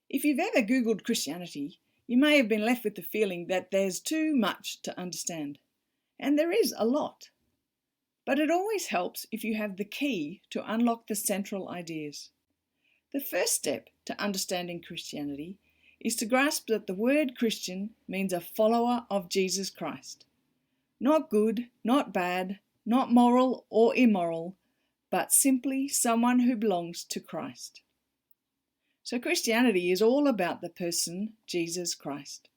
If you've ever Googled Christianity, you may have been left with the feeling that there's too much to understand. And there is a lot. But it always helps if you have the key to unlock the central ideas. The first step to understanding Christianity is to grasp that the word Christian means a follower of Jesus Christ. Not good, not bad, not moral or immoral, but simply someone who belongs to Christ. So Christianity is all about the person Jesus Christ.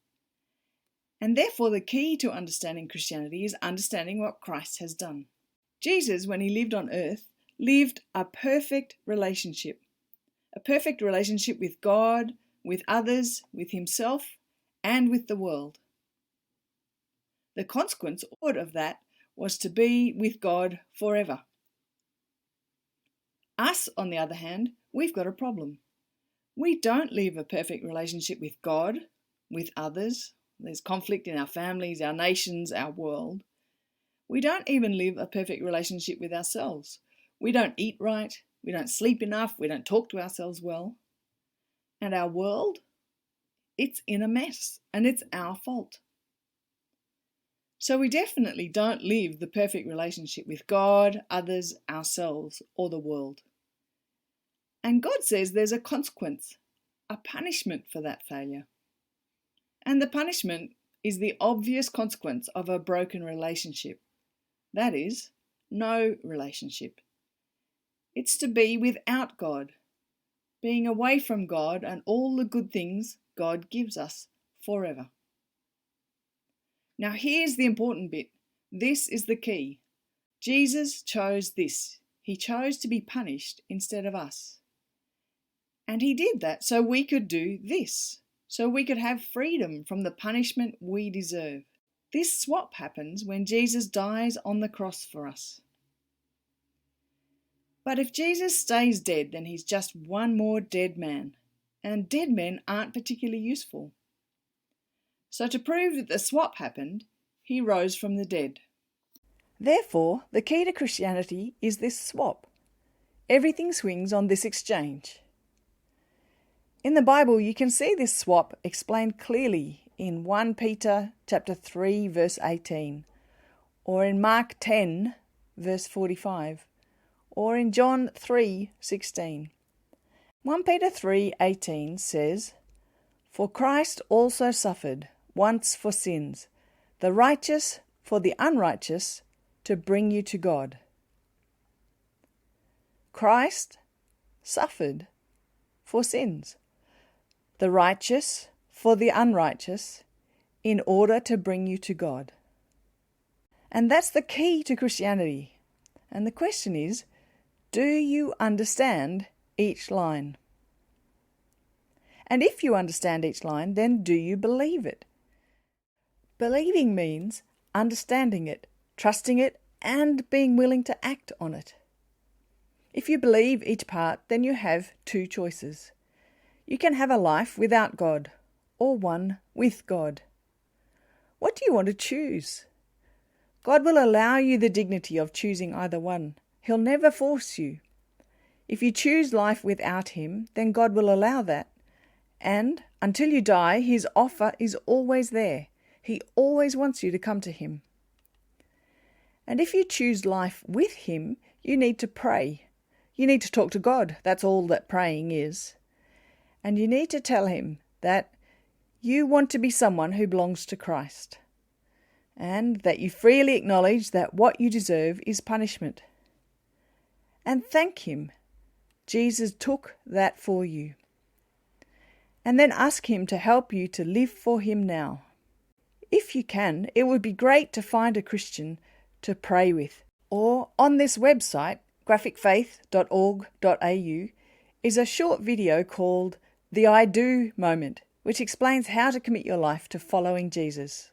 And therefore the key to understanding Christianity is understanding what Christ has done. Jesus, when he lived on earth, lived a perfect relationship with God, with others, with himself, and with the world. The consequence of that was to be with God forever. Us, on the other hand, we've got a problem. We don't live a perfect relationship with God, with others. There's conflict in our families, our nations, our world. We don't even live a perfect relationship with ourselves. We don't eat right, we don't sleep enough, we don't talk to ourselves well. And our world, it's in a mess, and it's our fault. So we definitely don't live the perfect relationship with God, others, ourselves, or the world. And God says there's a consequence, a punishment for that failure. And the punishment is the obvious consequence of a broken relationship. That is, no relationship. It's to be without God, being away from God and all the good things God gives us forever. Now here's the important bit. This is the key. Jesus chose this. He chose to be punished instead of us. And he did that so we could do this, so we could have freedom from the punishment we deserve. This swap happens when Jesus dies on the cross for us. But if Jesus stays dead, then he's just one more dead man, and dead men aren't particularly useful. So to prove that the swap happened, he rose from the dead. Therefore, the key to Christianity is this swap. Everything swings on this exchange. In the Bible, you can see this swap explained clearly in 1 Peter chapter 3, verse 18, or in Mark 10, verse 45, or in John 3:16. 1 Peter 3:18 says, "For Christ also suffered once for sins, the righteous for the unrighteous, to bring you to God." Christ suffered for sins, the righteous for the unrighteous, in order to bring you to God. And that's the key to Christianity. And the question is, do you understand each line? And if you understand each line, then do you believe it? Believing means understanding it, trusting it, and being willing to act on it. If you believe each part, then you have two choices. You can have a life without God, or one with God. What do you want to choose? God will allow you the dignity of choosing either one. He'll never force you. If you choose life without him, then God will allow that. And until you die, his offer is always there. He always wants you to come to him. And if you choose life with him, you need to pray. You need to talk to God. That's all that praying is. And you need to tell him that you want to be someone who belongs to Christ, and that you freely acknowledge that what you deserve is punishment. And thank him. Jesus took that for you. And then ask him to help you to live for him now. If you can, it would be great to find a Christian to pray with. Or on this website, graphicfaith.org.au, is a short video called The I Do Moment, which explains how to commit your life to following Jesus.